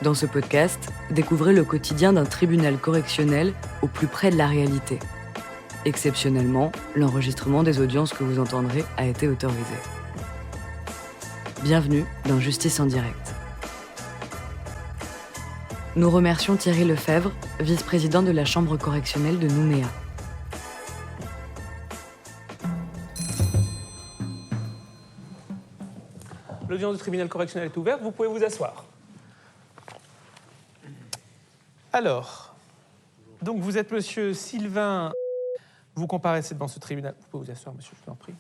Dans ce podcast, découvrez le quotidien d'un tribunal correctionnel au plus près de la réalité. Exceptionnellement, l'enregistrement des audiences que vous entendrez a été autorisé. Bienvenue dans Justice en direct. Nous remercions Thierry Lefebvre, vice-président de la Chambre correctionnelle de Nouméa. L'audience du tribunal correctionnel est ouverte, vous pouvez vous asseoir. Alors, donc vous êtes monsieur Sylvain, vous comparaissez devant ce tribunal, vous pouvez vous asseoir monsieur, je vous en prie.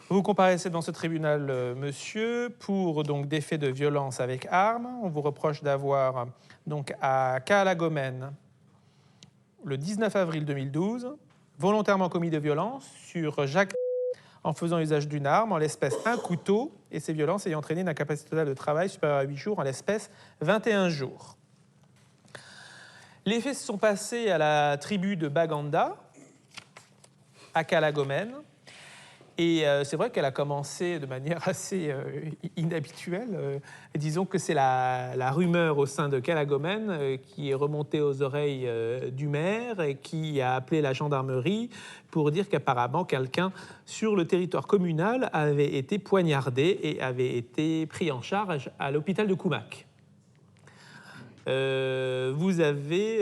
Vous comparaissez devant ce tribunal, monsieur, pour donc des faits de violence avec arme. On vous reproche d'avoir donc à Cala-Gomène, le 19 avril 2012, volontairement commis de violence sur Jacques en faisant usage d'une arme, en l'espèce un couteau, et ces violences ayant entraîné une incapacité totale de travail supérieure à 8 jours, en l'espèce 21 jours. Les faits se sont passés à la tribu de Baganda, à Cala-Gomène, et c'est vrai qu'elle a commencé de manière assez inhabituelle. Disons que c'est la rumeur au sein de Cala-Gomène qui est remontée aux oreilles du maire et qui a appelé la gendarmerie pour dire qu'apparemment quelqu'un sur le territoire communal avait été poignardé et avait été pris en charge à l'hôpital de Koumak. Vous avez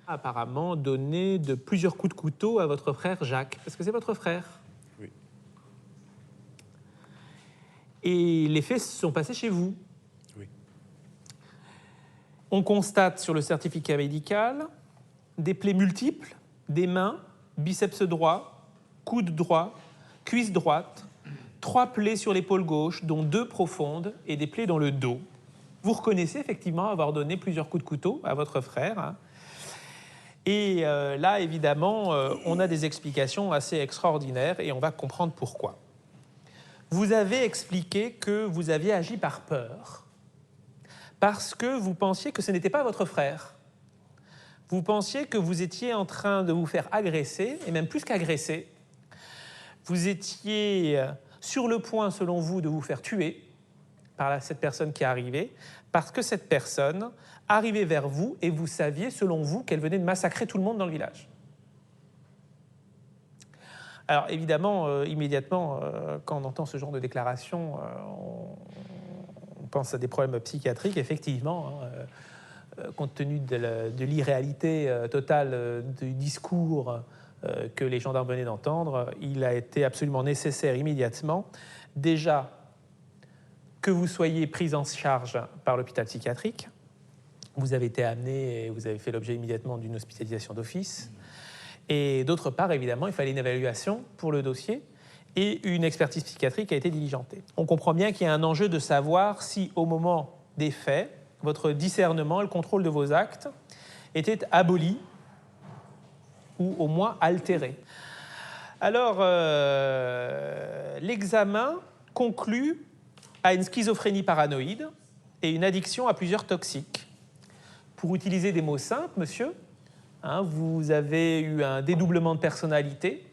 apparemment donné de plusieurs coups de couteau à votre frère Jacques. Est-ce que c'est votre frère ? Oui. Et les faits se sont passés chez vous. Oui. On constate sur le certificat médical des plaies multiples, des mains, biceps droit, coude droit, cuisse droite, 3 plaies sur l'épaule gauche, dont 2 profondes, et des plaies dans le dos. Vous reconnaissez effectivement avoir donné plusieurs coups de couteau à votre frère. Hein. Et là, évidemment, on a des explications assez extraordinaires et on va comprendre pourquoi. Vous avez expliqué que vous aviez agi par peur, parce que vous pensiez que ce n'était pas votre frère. Vous pensiez que vous étiez en train de vous faire agresser, et même plus qu'agresser. Vous étiez sur le point, selon vous, de vous faire tuer par cette personne qui est arrivée, parce que cette personne arrivait vers vous et vous saviez, selon vous, qu'elle venait de massacrer tout le monde dans le village. Alors évidemment, immédiatement, quand on entend ce genre de déclaration, on pense à des problèmes psychiatriques, effectivement, compte tenu de l'irréalité totale du discours que les gendarmes venaient d'entendre, il a été absolument nécessaire immédiatement, déjà, que vous soyez pris en charge par l'hôpital psychiatrique. Vous avez été amené et vous avez fait l'objet immédiatement d'une hospitalisation d'office. Et d'autre part, évidemment, il fallait une évaluation pour le dossier et une expertise psychiatrique a été diligentée. On comprend bien qu'il y a un enjeu de savoir si, au moment des faits, votre discernement et le contrôle de vos actes étaient abolis ou au moins altérés. Alors, l'examen conclut à une schizophrénie paranoïde et une addiction à plusieurs toxiques. Pour utiliser des mots simples, monsieur, vous avez eu un dédoublement de personnalité.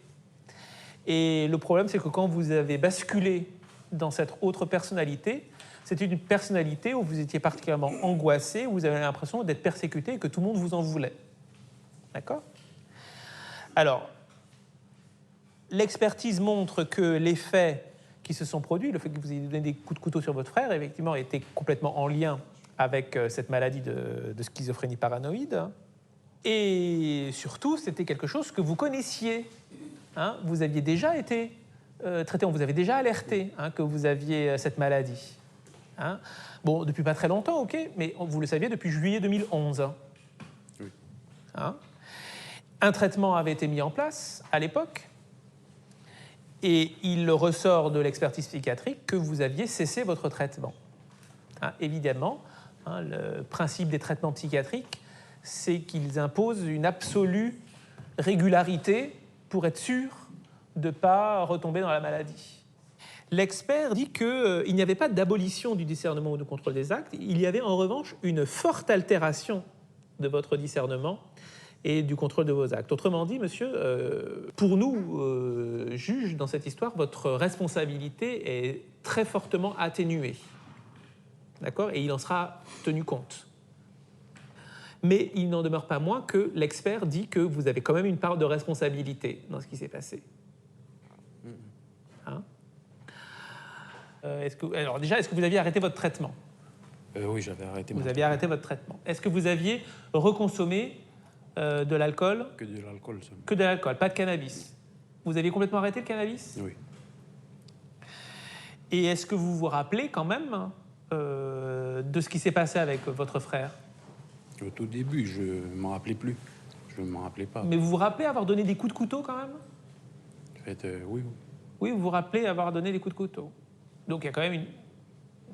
Et le problème, c'est que quand vous avez basculé dans cette autre personnalité, c'était une personnalité où vous étiez particulièrement angoissé, où vous avez l'impression d'être persécuté et que tout le monde vous en voulait. D'accord ? Alors, l'expertise montre que les faits qui se sont produits, le fait que vous ayez donné des coups de couteau sur votre frère, effectivement, était complètement en lien avec cette maladie de schizophrénie paranoïde. Et surtout, c'était quelque chose que vous connaissiez. Hein, vous aviez déjà été traité, on vous avait déjà alerté que vous aviez cette maladie. Hein. Bon, depuis pas très longtemps, ok, mais vous le saviez depuis juillet 2011. Oui. Hein. Un traitement avait été mis en place à l'époque. Et il ressort de l'expertise psychiatrique que vous aviez cessé votre traitement. Hein, évidemment, le principe des traitements psychiatriques, c'est qu'ils imposent une absolue régularité pour être sûr de ne pas retomber dans la maladie. L'expert dit qu'il n'y avait pas d'abolition du discernement ou du contrôle des actes, il y avait en revanche une forte altération de votre discernement et du contrôle de vos actes. Autrement dit, monsieur, pour nous, juges, dans cette histoire, votre responsabilité est très fortement atténuée. d'accord, et il en sera tenu compte. Mais il n'en demeure pas moins que l'expert dit que vous avez quand même une part de responsabilité dans ce qui s'est passé. Hein? Alors déjà, est-ce que vous aviez arrêté votre traitement? Oui, j'avais arrêté. Vous aviez arrêté votre traitement. Est-ce que vous aviez reconsommé de l'alcool? Que de l'alcool seulement. Que de l'alcool, pas de cannabis. Vous aviez complètement arrêté le cannabis? Oui. Et est-ce que vous vous rappelez quand même de ce qui s'est passé avec votre frère? Au tout début, je ne m'en rappelais plus. Je ne m'en rappelais pas. Mais vous vous rappelez avoir donné des coups de couteau quand même? En fait, oui. Oui, vous vous rappelez avoir donné des coups de couteau. Donc il y a quand même une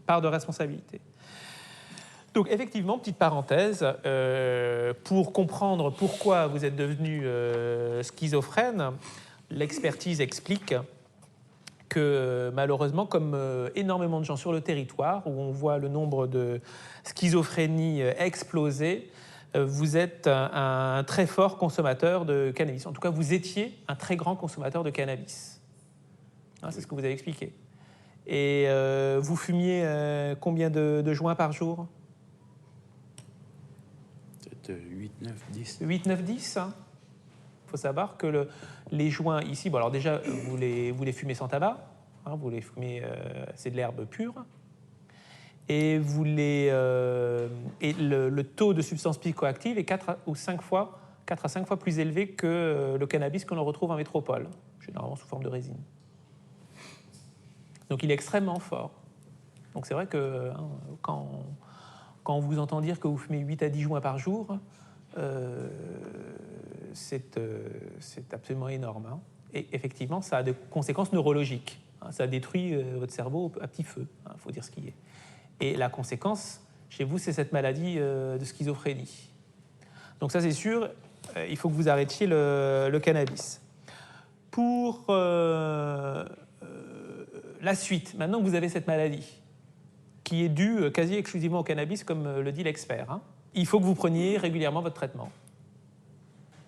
part de responsabilité. Donc effectivement, petite parenthèse, pour comprendre pourquoi vous êtes devenu schizophrène, l'expertise explique que malheureusement, comme énormément de gens sur le territoire, où on voit le nombre de schizophrénies exploser, vous êtes un très fort consommateur de cannabis. En tout cas, vous étiez un très grand consommateur de cannabis. Hein, c'est ce que vous avez expliqué. Et vous fumiez combien de joints par jour? Peut-être 8, 9, 10. 8, 9, 10. Il faut savoir que les joints ici, bon alors déjà, vous les fumez sans tabac, hein, vous les fumez, c'est de l'herbe pure, et, et le taux de substance psychoactive est 4 à 5 fois plus élevé que le cannabis que l'on retrouve en métropole, généralement sous forme de résine. Donc il est extrêmement fort. Donc c'est vrai que quand on vous entend dire que vous fumez 8 à 10 joints par jour, c'est absolument énorme. Hein. Et effectivement, ça a des conséquences neurologiques. Hein. Ça détruit votre cerveau à petit feu, il faut dire ce qui est. Et la conséquence, chez vous, c'est cette maladie de schizophrénie. Donc ça, c'est sûr, il faut que vous arrêtiez le cannabis. Pour la suite, maintenant que vous avez cette maladie, qui est due quasi exclusivement au cannabis, comme le dit l'expert, hein, il faut que vous preniez régulièrement votre traitement.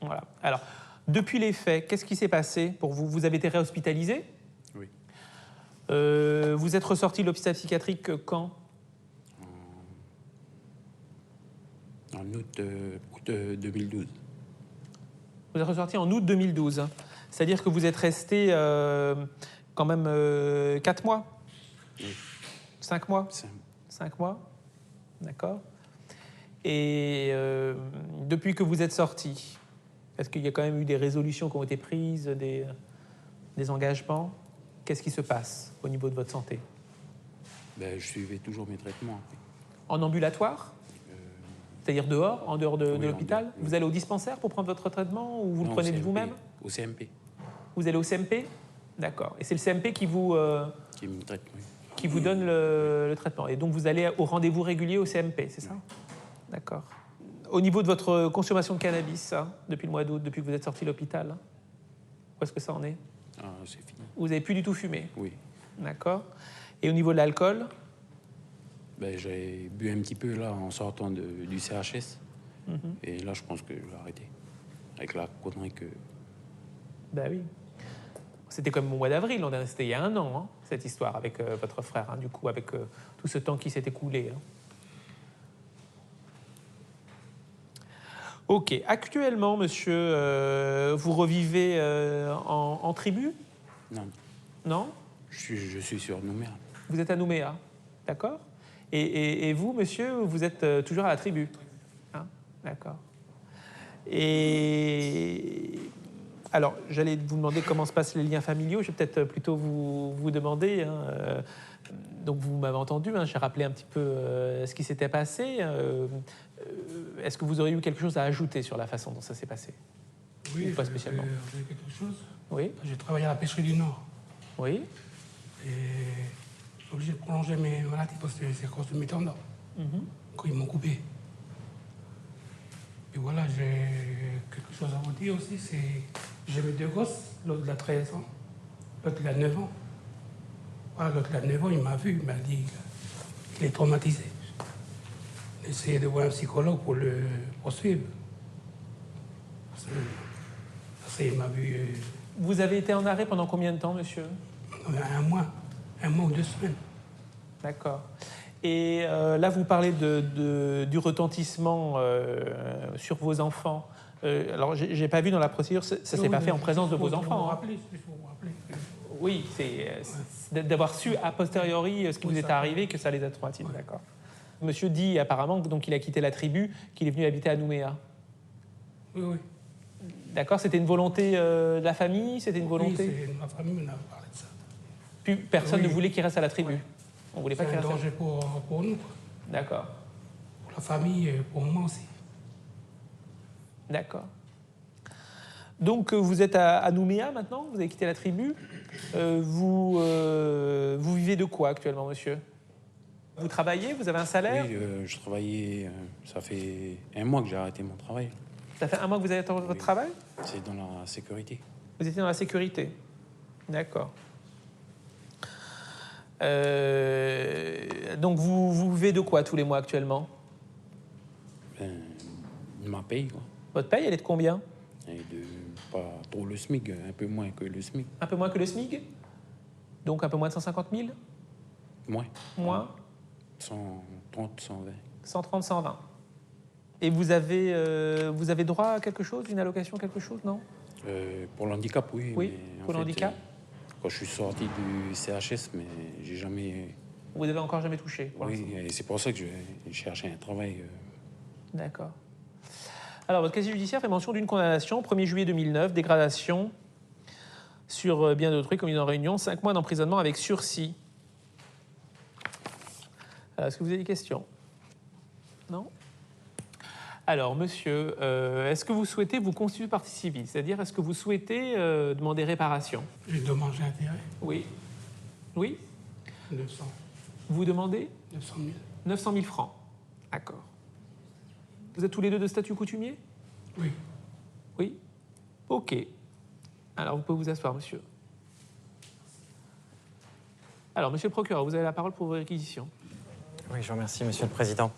Voilà. Alors, depuis les faits, qu'est-ce qui s'est passé pour vous? Vous avez été réhospitalisé? Oui. Vous êtes ressorti de l'hôpital psychiatrique quand? En août 2012. Vous êtes ressorti en août 2012. C'est-à-dire que vous êtes resté quand même 4 mois? Oui. 5 mois? 5 mois, d'accord. Et depuis que vous êtes sorti, est-ce qu'il y a quand même eu des résolutions qui ont été prises, des engagements? Qu'est-ce qui se passe au niveau de votre santé? Ben, je suivais toujours mes traitements. En ambulatoire? C'est-à-dire dehors, en dehors de l'hôpital? Oui. Vous allez au dispensaire pour prendre votre traitement ou vous le prenez de vous-même? Au CMP. Vous allez au CMP? D'accord. Et c'est le CMP qui vous... Qui me traite, oui. Qui vous donne le traitement. Et donc, vous allez au rendez-vous régulier au CMP, c'est ça? D'accord. Au niveau de votre consommation de cannabis, hein, depuis le mois d'août, depuis que vous êtes sorti de l'hôpital, où est-ce que ça en est? Ah, c'est fini. Vous n'avez plus du tout fumé? Oui. D'accord. Et au niveau de l'alcool? Ben, j'ai bu un petit peu là en sortant du CHS. Et là, je pense que je vais arrêter. Avec la connerie que... Ben oui. C'était comme au mois d'avril, c'était il y a 1 an, hein, cette histoire avec votre frère, hein, du coup, avec tout ce temps qui s'est écoulé. Hein. Ok. Actuellement, monsieur, vous revivez en tribu? Non. Non? Je suis sur Nouméa. Vous êtes à Nouméa, d'accord. Et vous, monsieur, vous êtes toujours à la tribu? Hein, d'accord. Et... Alors, j'allais vous demander comment se passent les liens familiaux. Je vais peut-être plutôt vous demander. Hein, donc, vous m'avez entendu. Hein, j'ai rappelé un petit peu ce qui s'était passé. Est-ce que vous auriez eu quelque chose à ajouter sur la façon dont ça s'est passé? Oui, ou pas spécialement? quelque chose. Oui. J'ai travaillé à la pêcherie du Nord. Oui. Et je suis obligé de prolonger mes maladies parce que c'est à cause de mes tendons. Quand ils m'ont coupé. Et voilà, j'ai quelque chose à vous dire aussi. J'ai mes 2 gosses. L'autre, il a 13 ans. L'autre, il a 9 ans. Voilà, l'autre, il a 9 ans. Il m'a vu. Il m'a dit qu'il est traumatisé. J'ai essayé de voir un psychologue pour le poursuivre. Parce que il m'a vu... Vous avez été en arrêt pendant combien de temps, monsieur? 1 mois ou 2 semaines. D'accord. Et là, vous parlez du retentissement sur vos enfants. Alors, j'ai pas vu dans la procédure, ça s'est pas fait en présence de vos enfants. Hein. Oui, c'est d'avoir su a posteriori ce qui vous est arrivé que ça les a traumatisés. Ouais. D'accord. Monsieur dit apparemment qu'il a quitté la tribu, qu'il est venu habiter à Nouméa. Oui. D'accord, c'était une volonté de la famille, c'était une volonté. Oui, c'est ma famille m'en a parlé de ça. Puis personne ne voulait qu'il reste à la tribu. Ouais. On voulait pas qu'il C'est un reste. danger pour nous. D'accord. Pour la famille et pour moi aussi. D'accord. Donc vous êtes à Nouméa maintenant, vous avez quitté la tribu. Vous vivez de quoi actuellement, monsieur? Vous travaillez, vous avez un salaire? Oui, je travaillais, ça fait 1 mois que j'ai arrêté mon travail. Ça fait 1 mois que vous avez arrêté votre travail? C'est dans la sécurité. Vous étiez dans la sécurité? D'accord. Donc vous vivez de quoi tous les mois actuellement? Ma paye, quoi. Votre paye, elle est de combien? Et pas trop le SMIC, un peu moins que le SMIC. Un peu moins que le SMIC? Donc un peu moins de 150 000? Moins. Moins? 130, 120. 130, 120. Et vous avez droit à quelque chose, une allocation, quelque chose, non? Pour l'handicap, oui. Oui, mais pour le handicap. Quand je suis sorti du CHS, mais j'ai jamais... Vous n'avez encore jamais touché pour Oui, l'instant. et c'est pour ça que je cherchais un travail. D'accord. Alors, votre casier judiciaire fait mention d'une condamnation, 1er juillet 2009, dégradation sur bien d'autrui, commis en réunion, 5 mois d'emprisonnement avec sursis. Est-ce que vous avez des questions? Non? Alors, monsieur, est-ce que vous souhaitez vous constituer partie civile? C'est-à-dire, est-ce que vous souhaitez demander réparation? J'ai demandé intérêt. Oui. Oui? 900. Vous demandez 900 000. 900 000 francs. D'accord. Vous êtes tous les deux de statut coutumier? Oui. Oui? Ok. Alors, vous pouvez vous asseoir, monsieur. Alors, monsieur le procureur, vous avez la parole pour vos réquisitions. Oui, je vous remercie, Monsieur le Président.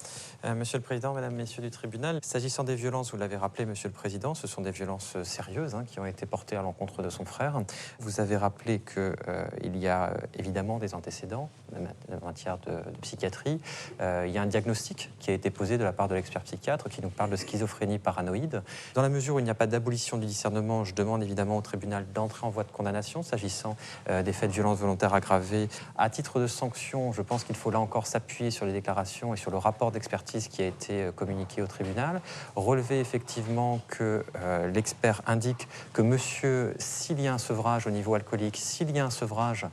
Monsieur le Président, Mesdames, Messieurs du tribunal, s'agissant des violences, vous l'avez rappelé, Monsieur le Président, ce sont des violences sérieuses qui ont été portées à l'encontre de son frère. Vous avez rappelé qu'il y a évidemment des antécédents en matière de psychiatrie. Il y a un diagnostic qui a été posé de la part de l'expert psychiatre qui nous parle de schizophrénie paranoïde. Dans la mesure où il n'y a pas d'abolition du discernement, je demande évidemment au tribunal d'entrer en voie de condamnation s'agissant des faits de violence volontaire aggravés. À titre de sanction, je pense qu'il faut là encore s'appuyer sur les déclarations et sur le rapport d'expertise qui a été communiqué au tribunal. Relever effectivement que l'expert indique que monsieur, s'il y a un sevrage au niveau alcoolique, s'il y a un sevrage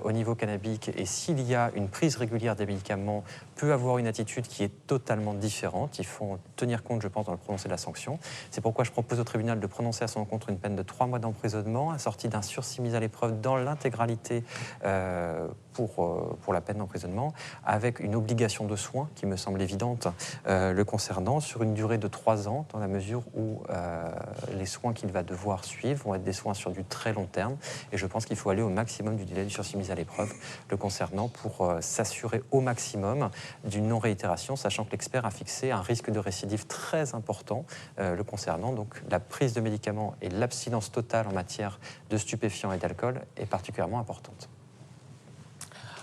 au niveau cannabique et s'il y a une prise régulière des médicaments, peut avoir une attitude qui est totalement différente. Il faut en tenir compte, je pense, dans le prononcé de la sanction. C'est pourquoi je propose au tribunal de prononcer à son encontre une peine de 3 mois d'emprisonnement, assortie d'un sursis mis à l'épreuve dans l'intégralité pour la peine d'emprisonnement, avec une obligation de soins qui me semble évidente le concernant, sur une durée de 3 ans, dans la mesure où les soins qu'il va devoir suivre vont être des soins sur du très long terme. Et je pense qu'il faut aller au maximum du délai du sursis mis à l'épreuve le concernant pour s'assurer au maximum d'une non-réitération, sachant que l'expert a fixé un risque de récidive très important le concernant. Donc la prise de médicaments et l'abstinence totale en matière de stupéfiants et d'alcool est particulièrement importante.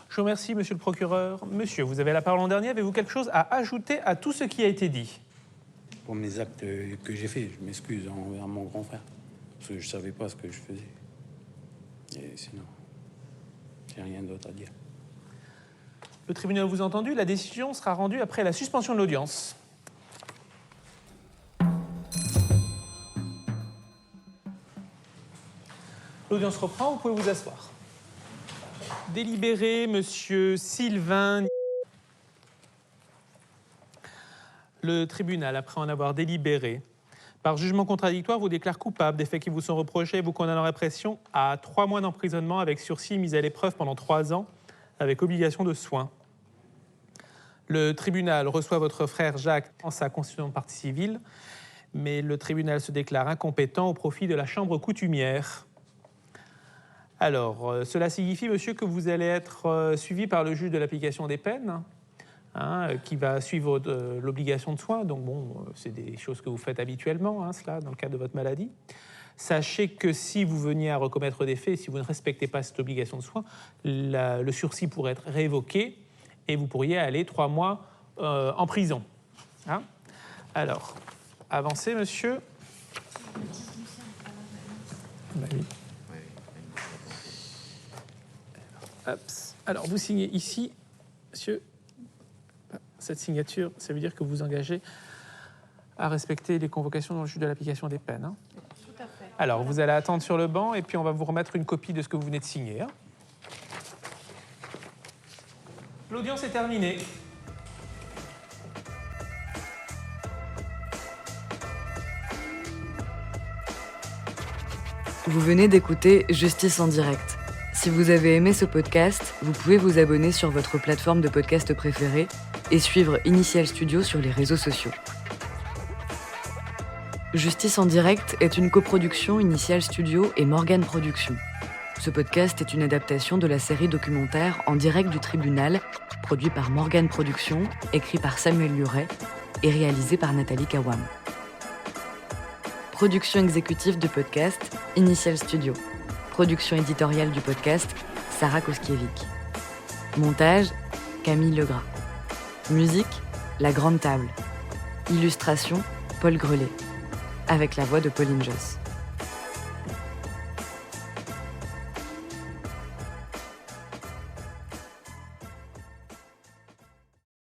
Je vous remercie, monsieur le procureur. Monsieur, vous avez la parole en dernier. Avez-vous quelque chose à ajouter à tout ce qui a été dit? Pour mes actes que j'ai faits, je m'excuse envers mon grand frère, parce que je ne savais pas ce que je faisais. Et sinon, j'ai rien d'autre à dire. Le tribunal vous a entendu. La décision sera rendue après la suspension de l'audience. L'audience reprend. Vous pouvez vous asseoir. Délibéré, monsieur Sylvain. Le tribunal, après en avoir délibéré, par jugement contradictoire, vous déclare coupable des faits qui vous sont reprochés et vous condamne en répression à 3 mois d'emprisonnement avec sursis mis à l'épreuve pendant 3 ans, avec obligation de soins. Le tribunal reçoit votre frère Jacques en sa constitution de partie civile, mais le tribunal se déclare incompétent au profit de la chambre coutumière. Alors, cela signifie, monsieur, que vous allez être suivi par le juge de l'application des peines, qui va suivre l'obligation de soins. Donc, bon, c'est des choses que vous faites habituellement, cela, dans le cadre de votre maladie. Sachez que si vous veniez à recommettre des faits, si vous ne respectez pas cette obligation de soins, le sursis pourrait être révoqué et vous pourriez aller 3 mois en prison. Hein? Alors, avancez, monsieur. Bah oui. Hop. Alors, vous signez ici, monsieur. Cette signature, ça veut dire que vous vous engagez à respecter les convocations dans le juge de l'application des peines. Hein. Tout à fait. Alors, vous allez attendre sur le banc et puis on va vous remettre une copie de ce que vous venez de signer. Hein. L'audience est terminée. Vous venez d'écouter Justice en direct. Si vous avez aimé ce podcast, vous pouvez vous abonner sur votre plateforme de podcast préférée et suivre Initial Studio sur les réseaux sociaux. Justice en direct est une coproduction Initial Studio et Morgane Productions. Ce podcast est une adaptation de la série documentaire En direct du tribunal, produit par Morgane Productions, écrit par Samuel Luret et réalisé par Nathalie Kawam. Production exécutive du podcast, Initial Studio. Production éditoriale du podcast, Sarah Koskiewicz. Montage, Camille Legras. Musique, La Grande Table. Illustration, Paul Grelet. Avec la voix de Pauline Josse.